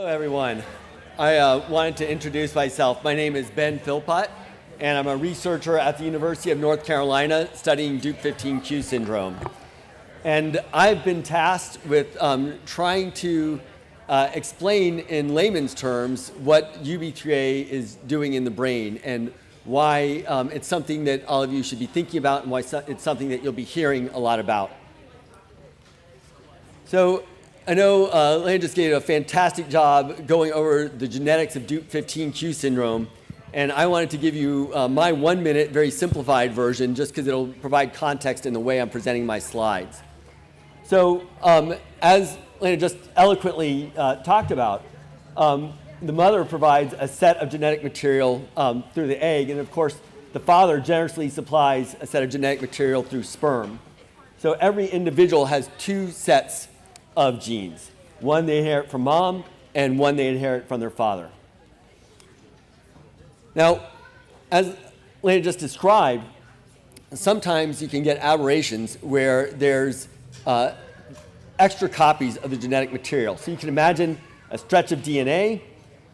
Everyone. I wanted to introduce myself. My name is Ben Philpot, and I'm a researcher at the University of North Carolina studying Dup15q syndrome. And I've been tasked with trying to explain in layman's terms what UBE3A is doing in the brain and why it's something that all of you should be thinking about and why it's something that you'll be hearing a lot about. So I know Lana just gave a fantastic job going over the genetics of Dup15q syndrome, and I wanted to give you my 1 minute, very simplified version just because it'll provide context in the way I'm presenting my slides. So as Lana just eloquently talked about, the mother provides a set of genetic material through the egg, and of course the father generously supplies a set of genetic material through sperm. So every individual has two sets of genes. One they inherit from mom, and one they inherit from their father. Now, as Lana just described, sometimes you can get aberrations where there's extra copies of the genetic material. So you can imagine a stretch of DNA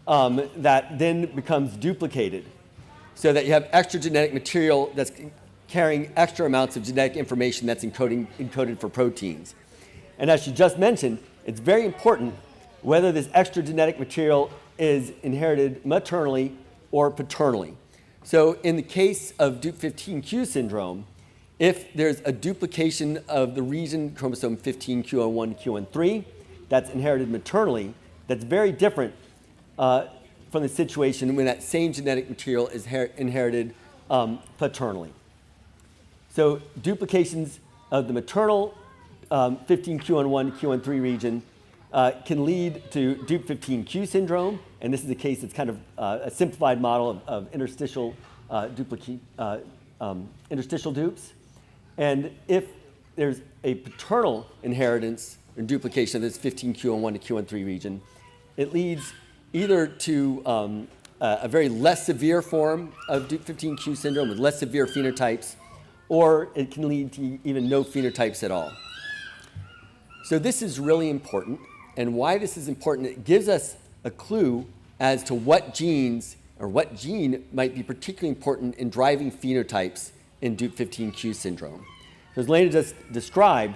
that then becomes duplicated so that you have extra genetic material that's carrying extra amounts of genetic information that's encoded for proteins. And as she just mentioned, it's very important whether this extra genetic material is inherited maternally or paternally. So in the case of Dup15q syndrome, if there's a duplication of the region chromosome 15q1, q3 that's inherited maternally, that's very different from the situation when that same genetic material is inherited paternally. So duplications of the maternal 15q1, q3 region can lead to Dup15q syndrome, and this is a case that's kind of a simplified model of interstitial interstitial dupes. And if there's a paternal inheritance and duplication of this 15q1 to q3 region, it leads either to a very less severe form of Dup15q syndrome with less severe phenotypes, or it can lead to even no phenotypes at all. So this is really important, and why this is important, it gives us a clue as to what genes or what gene might be particularly important in driving phenotypes in Dup15q syndrome. As Lana just described,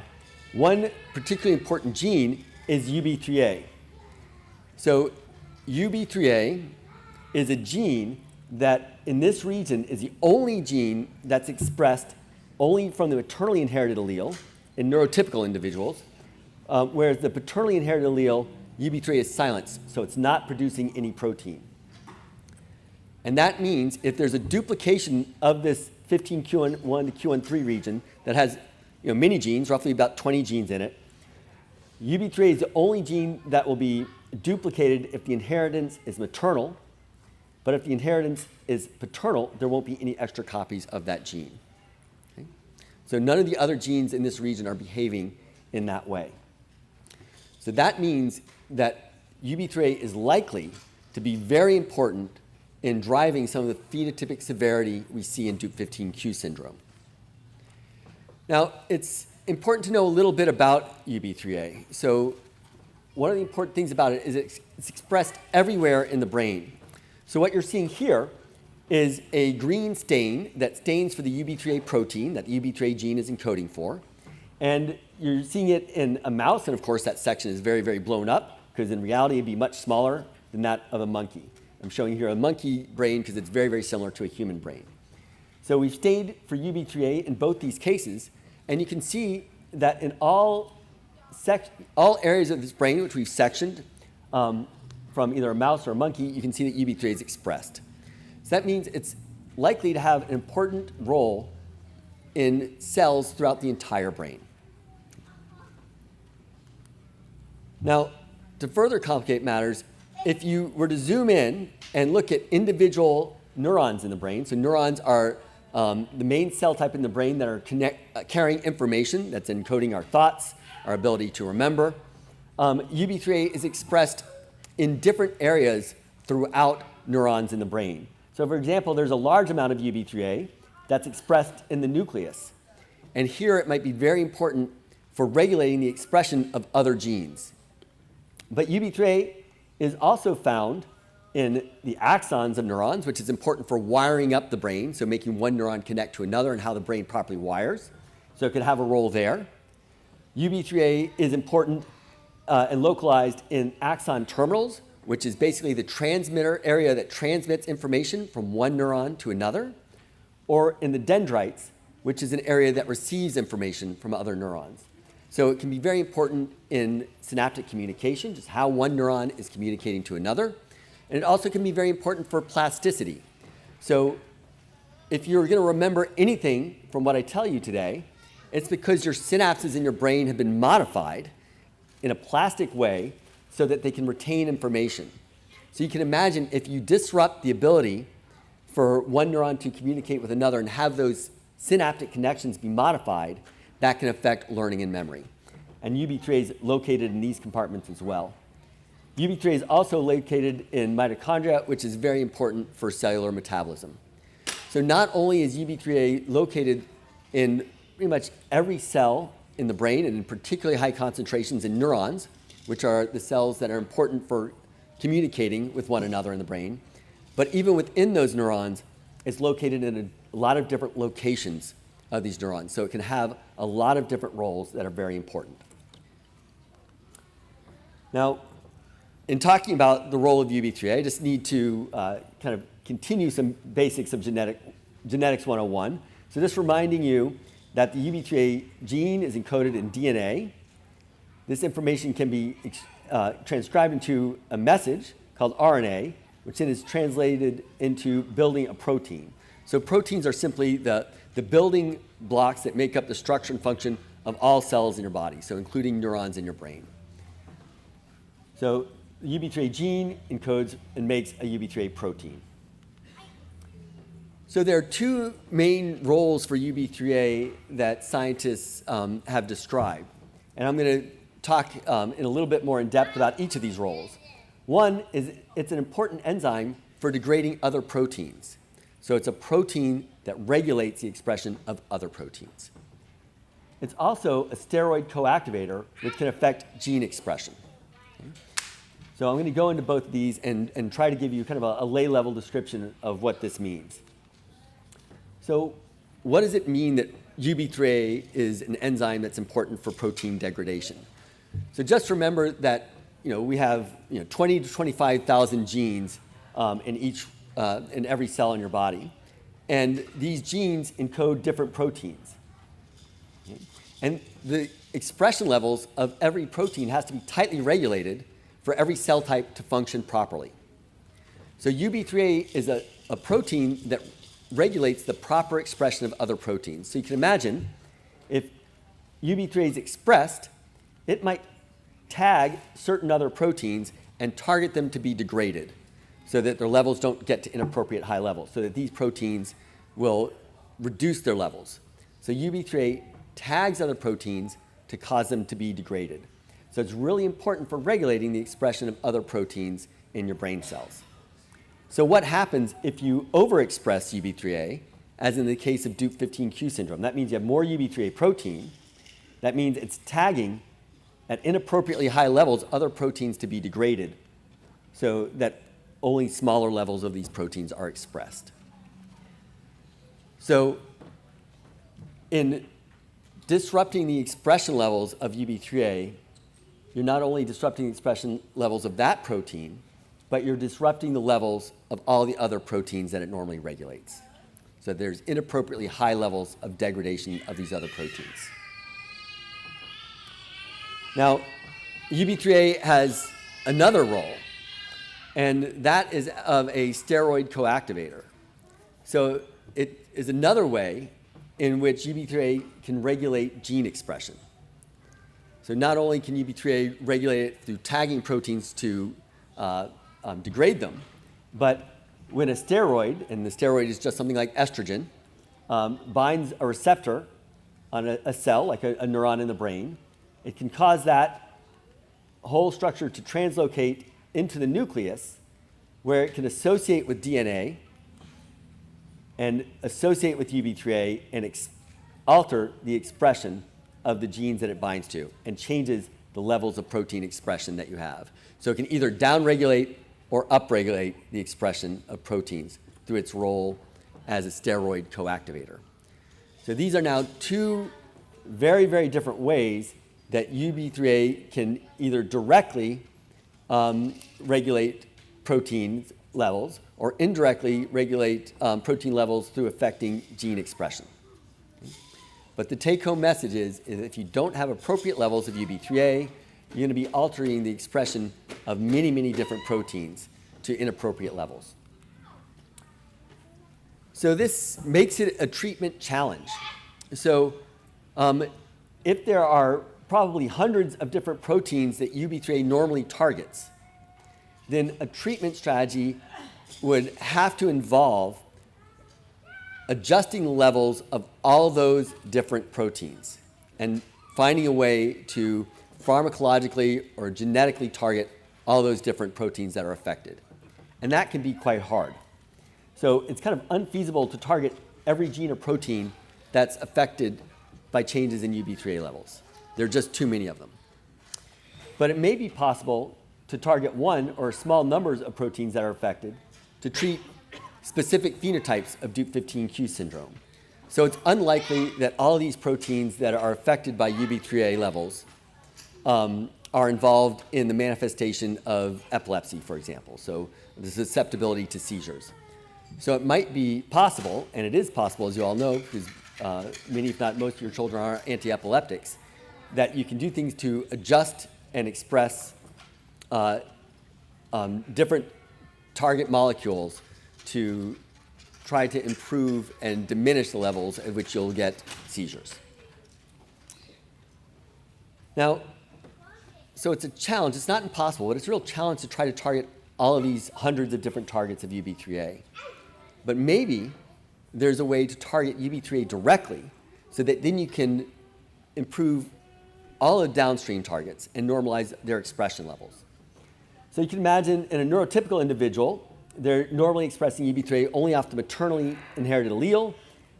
one particularly important gene is UBE3A. So UBE3A is a gene that in this region is the only gene that's expressed only from the maternally inherited allele in neurotypical individuals, whereas the paternally inherited allele, UBE3A, is silenced, so it's not producing any protein. And that means if there's a duplication of this 15q1 to q3 region that has many genes, roughly about 20 genes in it, UBE3A is the only gene that will be duplicated if the inheritance is maternal, but if the inheritance is paternal, there won't be any extra copies of that gene. Okay? So none of the other genes in this region are behaving in that way. So that means that UBE3A is likely to be very important in driving some of the phenotypic severity we see in Dup15q syndrome. Now, it's important to know a little bit about UBE3A. So one of the important things about it is it's expressed everywhere in the brain. So what you're seeing here is a green stain that stains for the UBE3A protein that the UBE3A gene is encoding for. And you're seeing it in a mouse, and of course that section is very, very blown up, because in reality it'd be much smaller than that of a monkey. I'm showing here a monkey brain because it's very, very similar to a human brain. So we've stained for UBE3A in both these cases, and you can see that in all areas of this brain which we've sectioned from either a mouse or a monkey, you can see that UBE3A is expressed. So that means it's likely to have an important role in cells throughout the entire brain. Now, to further complicate matters, if you were to zoom in and look at individual neurons in the brain, so neurons are the main cell type in the brain that are carrying information that's encoding our thoughts, our ability to remember. UBE3A is expressed in different areas throughout neurons in the brain. So for example, there's a large amount of UBE3A that's expressed in the nucleus. And here it might be very important for regulating the expression of other genes. But UBE3A is also found in the axons of neurons, which is important for wiring up the brain, so making one neuron connect to another and how the brain properly wires. So it could have a role there. UBE3A is important and localized in axon terminals, which is basically the transmitter area that transmits information from one neuron to another, or in the dendrites, which is an area that receives information from other neurons. So it can be very important in synaptic communication, just how one neuron is communicating to another. And it also can be very important for plasticity. So if you're going to remember anything from what I tell you today, it's because your synapses in your brain have been modified in a plastic way so that they can retain information. So you can imagine if you disrupt the ability for one neuron to communicate with another and have those synaptic connections be modified, that can affect learning and memory. And UBE3A is located in these compartments as well. UBE3A is also located in mitochondria, which is very important for cellular metabolism. So not only is UBE3A located in pretty much every cell in the brain, and in particularly high concentrations in neurons, which are the cells that are important for communicating with one another in the brain, but even within those neurons, it's located in a lot of different locations of these neurons. So it can have a lot of different roles that are very important. Now, in talking about the role of UBE3A, I just need to kind of continue some basics of genetics 101. So just reminding you that the UBE3A gene is encoded in DNA. This information can be transcribed into a message called RNA, which then is translated into building a protein. So proteins are simply the building blocks that make up the structure and function of all cells in your body, so including neurons in your brain. So the UBE3A gene encodes and makes a UBE3A protein. So there are two main roles for UBE3A that scientists have described. And I'm going to talk in a little bit more in depth about each of these roles. One is it's an important enzyme for degrading other proteins. So it's a protein that regulates the expression of other proteins. It's also a steroid coactivator, which can affect gene expression. Okay? So I'm going to go into both of these and try to give you kind of a lay-level description of what this means. So what does it mean that UBE3A is an enzyme that's important for protein degradation? So just remember that we have 20 to 25,000 genes in every cell in your body. And these genes encode different proteins. Okay? And the expression levels of every protein has to be tightly regulated for every cell type to function properly. So UBE3A is a protein that regulates the proper expression of other proteins. So you can imagine if UBE3A is expressed, it might tag certain other proteins and target them to be degraded so that their levels don't get to inappropriate high levels, so that these proteins will reduce their levels. So UBE3A tags other proteins to cause them to be degraded. So it's really important for regulating the expression of other proteins in your brain cells. So what happens if you overexpress UBE3A, as in the case of Dup15q syndrome? That means you have more UBE3A protein. That means it's tagging at inappropriately high levels other proteins to be degraded so that only smaller levels of these proteins are expressed. So in disrupting the expression levels of UBE3A, you're not only disrupting the expression levels of that protein, but you're disrupting the levels of all the other proteins that it normally regulates. So there's inappropriately high levels of degradation of these other proteins. Now, UBE3A has another role, and that is of a steroid coactivator. So it is another way in which UBE3A can regulate gene expression. So not only can UBE3A regulate it through tagging proteins to degrade them, but when a steroid, and the steroid is just something like estrogen, binds a receptor on a cell, like a neuron in the brain, it can cause that whole structure to translocate into the nucleus, where it can associate with DNA and associate with UBE3A and alter the expression of the genes that it binds to, and changes the levels of protein expression that you have. So it can either downregulate or upregulate the expression of proteins through its role as a steroid coactivator. So these are now two very, very different ways that UBE3A can either directly regulate protein levels or indirectly regulate protein levels through affecting gene expression. But the take-home message is if you don't have appropriate levels of UBE3A, you're going to be altering the expression of many, many different proteins to inappropriate levels. So this makes it a treatment challenge. So if there are probably hundreds of different proteins that UBE3A normally targets, then a treatment strategy would have to involve adjusting levels of all those different proteins and finding a way to pharmacologically or genetically target all those different proteins that are affected. And that can be quite hard. So it's kind of unfeasible to target every gene or protein that's affected by changes in UBE3A levels. There are just too many of them. But it may be possible to target one or small numbers of proteins that are affected to treat specific phenotypes of Dup15q syndrome. So it's unlikely that all of these proteins that are affected by UBE3A levels are involved in the manifestation of epilepsy, for example, so the susceptibility to seizures. So it might be possible, and it is possible, as you all know, because many, if not most of your children are anti-epileptics, that you can do things to adjust and express different target molecules to try to improve and diminish the levels at which you'll get seizures. Now, so it's a challenge. It's not impossible, but it's a real challenge to try to target all of these hundreds of different targets of UBE3A. But maybe there's a way to target UBE3A directly so that then you can improve all the downstream targets and normalize their expression levels. So you can imagine in a neurotypical individual, they're normally expressing UBE3A only off the maternally inherited allele.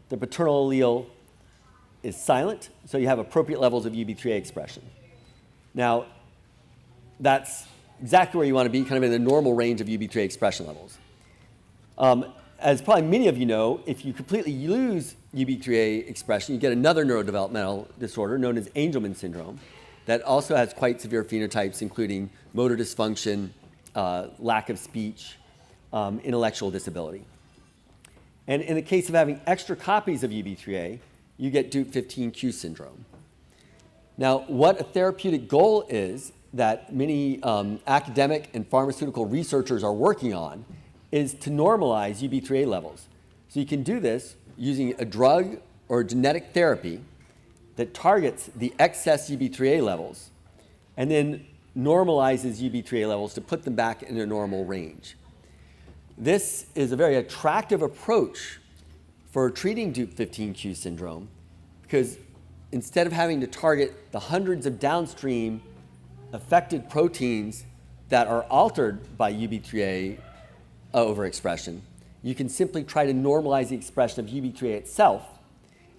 The paternal allele is silent, so you have appropriate levels of UBE3A expression. Now, that's exactly where you want to be, kind of in the normal range of UBE3A expression levels. As probably many of you know, if you completely lose UBE3A expression, you get another neurodevelopmental disorder known as Angelman syndrome that also has quite severe phenotypes, including motor dysfunction, lack of speech, intellectual disability. And in the case of having extra copies of UBE3A, you get Dup15q syndrome. Now, what a therapeutic goal is that many academic and pharmaceutical researchers are working on is to normalize UBE3A levels. So you can do this using a drug or a genetic therapy that targets the excess UBE3A levels and then normalizes UBE3A levels to put them back in a normal range. This is a very attractive approach for treating Dup15q syndrome because instead of having to target the hundreds of downstream affected proteins that are altered by UBE3A overexpression, you can simply try to normalize the expression of UBE3A itself,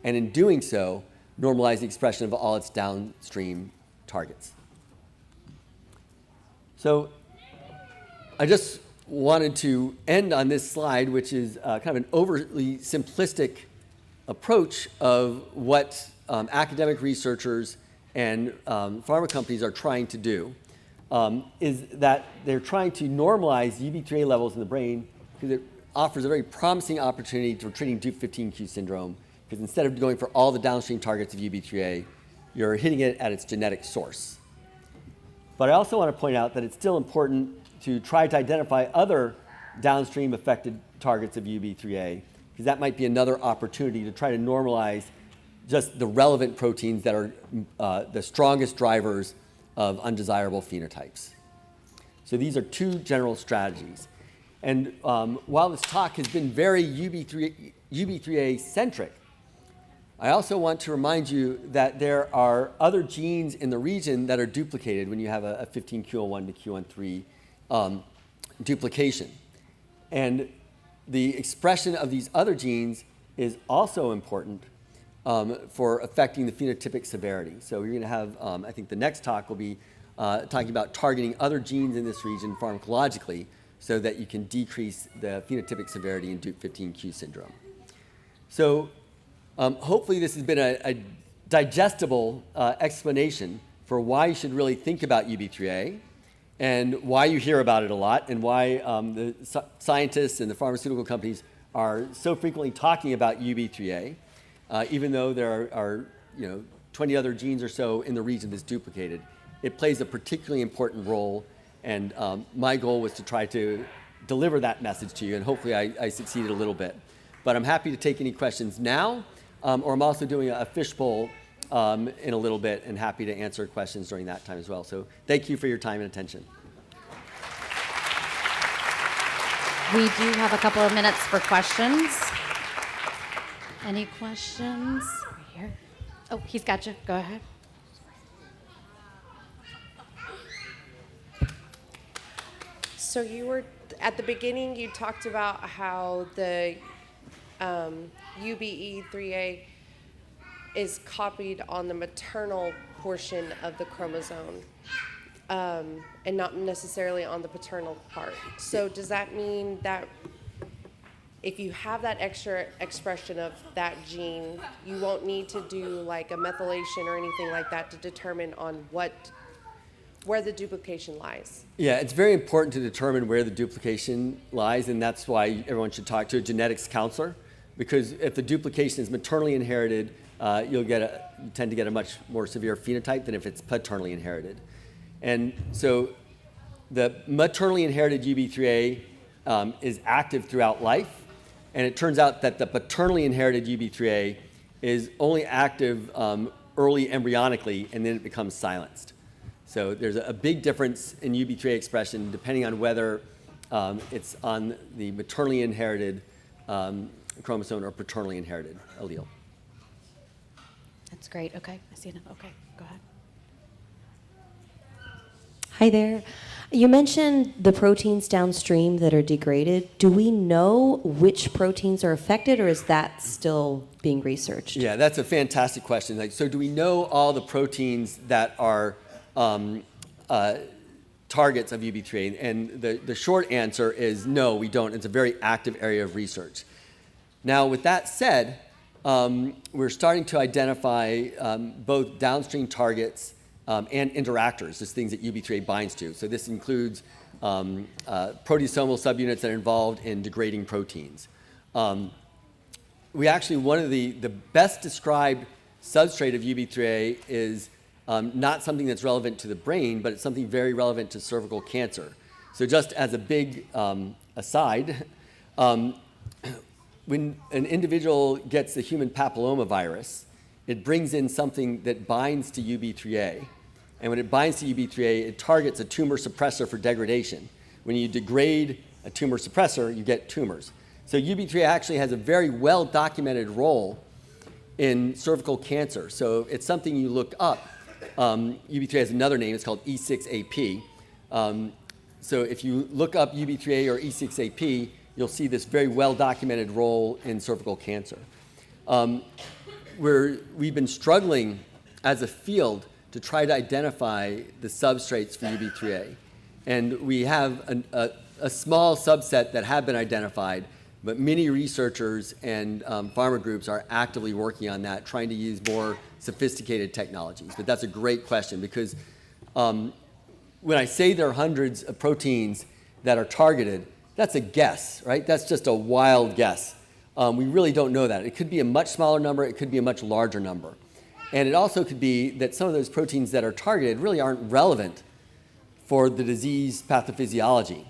and in doing so, normalize the expression of all its downstream targets. So I just wanted to end on this slide, which is kind of an overly simplistic approach of what academic researchers and pharma companies are trying to do. Is that they're trying to normalize UBE3A levels in the brain because it offers a very promising opportunity for treating Dup15q syndrome because instead of going for all the downstream targets of UBE3A, you're hitting it at its genetic source. But I also want to point out that it's still important to try to identify other downstream affected targets of UBE3A because that might be another opportunity to try to normalize just the relevant proteins that are the strongest drivers of undesirable phenotypes. So these are two general strategies. And while this talk has been very UBE3A centric, I also want to remind you that there are other genes in the region that are duplicated when you have a 15q11 to q13 duplication. And the expression of these other genes is also important for affecting the phenotypic severity. So you're going to have, I think the next talk will be talking about targeting other genes in this region pharmacologically so that you can decrease the phenotypic severity in Dup15q syndrome. So hopefully this has been a digestible explanation for why you should really think about UBE3A and why you hear about it a lot and why the scientists and the pharmaceutical companies are so frequently talking about UBE3A, even though there are 20 other genes or so in the region that's duplicated. It plays a particularly important role, and my goal was to try to deliver that message to you, and hopefully I succeeded a little bit. But I'm happy to take any questions now, or I'm also doing a fishbowl in a little bit and happy to answer questions during that time as well. So thank you for your time and attention. We do have a couple of minutes for questions. Any questions? Right here. Oh, he's got you. Go ahead. So you were, at the beginning, you talked about how the UBE3A is copied on the maternal portion of the chromosome and not necessarily on the paternal part. So does that mean that if you have that extra expression of that gene, you won't need to do like a methylation or anything like that to determine on where the duplication lies? Yeah, it's very important to determine where the duplication lies, and that's why everyone should talk to a genetics counselor, because if the duplication is maternally inherited, you tend to get a much more severe phenotype than if it's paternally inherited. And so the maternally inherited UBE3A is active throughout life, and it turns out that the paternally inherited UBE3A is only active early embryonically, and then it becomes silenced. So there's a big difference in UBE3A expression depending on whether it's on the maternally inherited chromosome or paternally inherited allele. That's great. Okay, I see enough. Okay, go ahead. Hi there. You mentioned the proteins downstream that are degraded. Do we know which proteins are affected, or is that still being researched? Yeah, that's a fantastic question. So do we know all the proteins that are targets of UBE3A? And the short answer is no, we don't. It's a very active area of research. Now, with that said, we're starting to identify both downstream targets and interactors, just things that UBE3A binds to. So this includes proteasomal subunits that are involved in degrading proteins. We actually, one of the best described substrate of UBE3A is not something that's relevant to the brain, but it's something very relevant to cervical cancer. So just as a big aside, when an individual gets the human papillomavirus, it brings in something that binds to UBE3A. And when it binds to UBE3A, it targets a tumor suppressor for degradation. When you degrade a tumor suppressor, you get tumors. So UBE3A actually has a very well-documented role in cervical cancer. So it's something you look up. UBE3A has another name. It's called E6AP. So if you look up UBE3A or E6AP, you'll see this very well-documented role in cervical cancer. We've been struggling as a field to try to identify the substrates for UBE3A. And we have a small subset that have been identified, but many researchers and pharma groups are actively working on that, trying to use more sophisticated technologies. But that's a great question, because when I say there are hundreds of proteins that are targeted, that's a guess, right? That's just a wild guess. We really don't know that. It could be a much smaller number. It could be a much larger number. And it also could be that some of those proteins that are targeted really aren't relevant for the disease pathophysiology.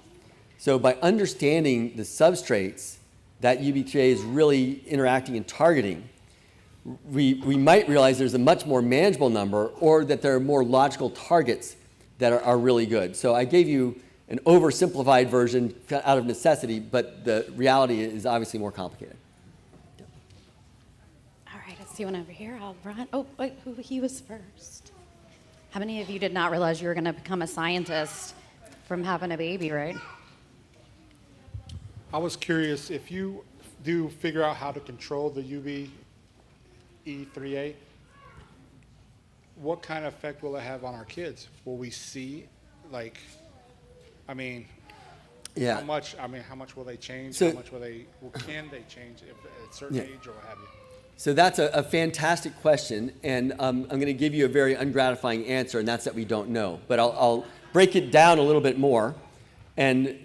So by understanding the substrates that UBE3A is really interacting and targeting, we might realize there's a much more manageable number, or that there are more logical targets that are really good. So I gave you an oversimplified version out of necessity, but the reality is obviously more complicated. All right, I see one over here. I'll run. Oh, wait, he was first. How many of you did not realize you were going to become a scientist from having a baby, right? I was curious, if you do figure out how to control the UBE3A, what kind of effect will it have on our kids? Will we see, like, I mean, Yeah. how much will they change? So- How much can they change if at a certain Yeah. age or what have you? So that's a fantastic question, and I'm going to give you a very ungratifying answer, and that's that we don't know. But I'll break it down a little bit more and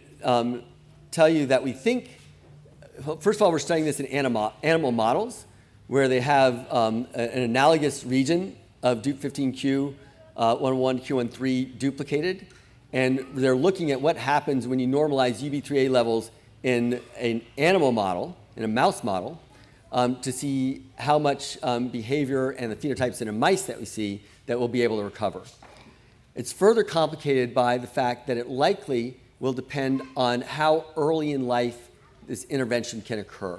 tell you that we think, first of all, we're studying this in animal models where they have an analogous region of Dup15q, 101, Q13 duplicated, and they're looking at what happens when you normalize UBE3A levels in an animal model, in a mouse model, to see how much behavior and the phenotypes in the mice that we see that we'll be able to recover. It's further complicated by the fact that it likely will depend on how early in life this intervention can occur.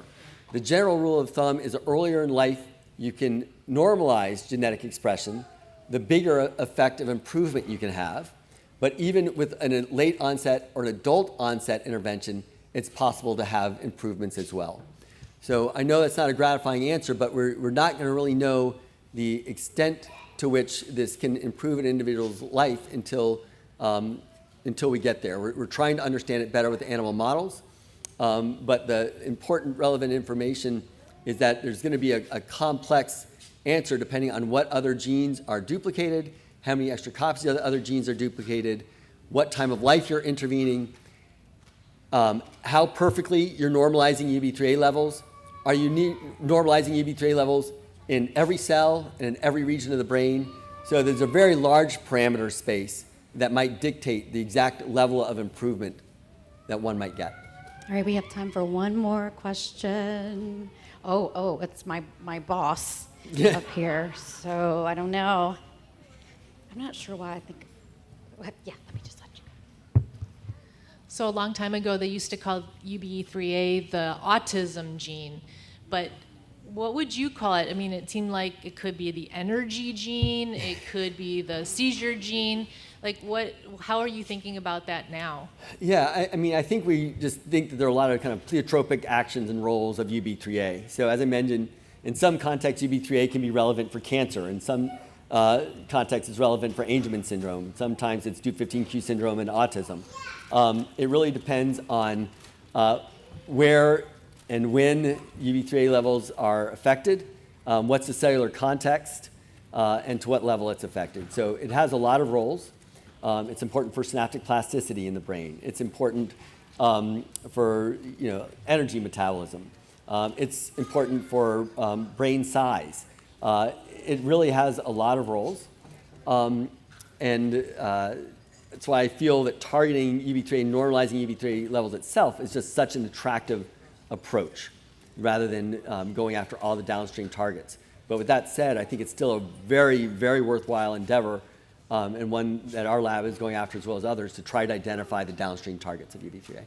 The general rule of thumb is the earlier in life you can normalize genetic expression, the bigger effect of improvement you can have. But even with a late onset or an adult onset intervention, it's possible to have improvements as well. So I know that's not a gratifying answer, but we're not going to really know the extent to which this can improve an individual's life until we get there. We're trying to understand it better with animal models, but the important relevant information is that there's going to be a complex answer depending on what other genes are duplicated, how many extra copies of the other genes are duplicated, what time of life you're intervening, how perfectly you're normalizing UBE3A levels. Are you normalizing UBE3A levels in every cell and in every region of the brain? So there's a very large parameter space that might dictate the exact level of improvement that one might get. All right, we have time for one more question. Oh, it's my boss up here, so I don't know. I'm not sure why I think, yeah, let me just let you go. So a long time ago, they used to call UBE3A the autism gene, but what would you call it? I mean, it seemed like it could be the energy gene, it could be the seizure gene. Like, how are you thinking about that now? Yeah, I mean, I think we just think that there are a lot of kind of pleiotropic actions and roles of UBE3A. So as I mentioned, in some contexts, UBE3A can be relevant for cancer. In some contexts, it's relevant for Angelman syndrome. Sometimes it's Dup15q syndrome and autism. It really depends on where and when UBE3A levels are affected, what's the cellular context, and to what level it's affected. So it has a lot of roles. It's important for synaptic plasticity in the brain. It's important for energy metabolism. It's important for brain size. It really has a lot of roles. That's why I feel that targeting UBE3A, normalizing UBE3A levels itself is just such an attractive approach rather than going after all the downstream targets. But with that said, I think it's still a very, very worthwhile endeavor and one that our lab is going after as well as others to try to identify the downstream targets of UBE3A.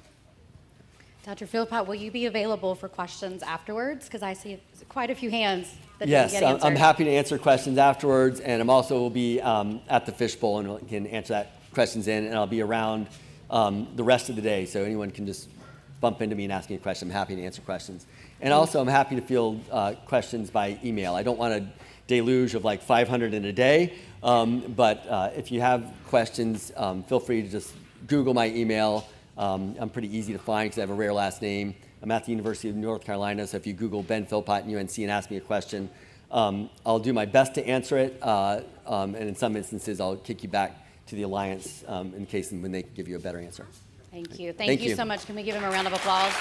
Dr. Philpot, will you be available for questions afterwards? Because I see quite a few hands that Yes, didn't get answered. I'm happy to answer questions afterwards, and I'm also will be at the fishbowl and can answer that questions in, and I'll be around the rest of the day, so anyone can just bump into me and ask me a question. I'm happy to answer questions. And also, I'm happy to field questions by email. I don't want a deluge of like 500 in a day, but if you have questions, feel free to just Google my email. I'm pretty easy to find because I have a rare last name. I'm at the University of North Carolina, so if you Google Ben Philpot and UNC and ask me a question, I'll do my best to answer it, and in some instances, I'll kick you back to the Alliance in case and when they can give you a better answer. Thank you. Thank you so much. Can we give him a round of applause?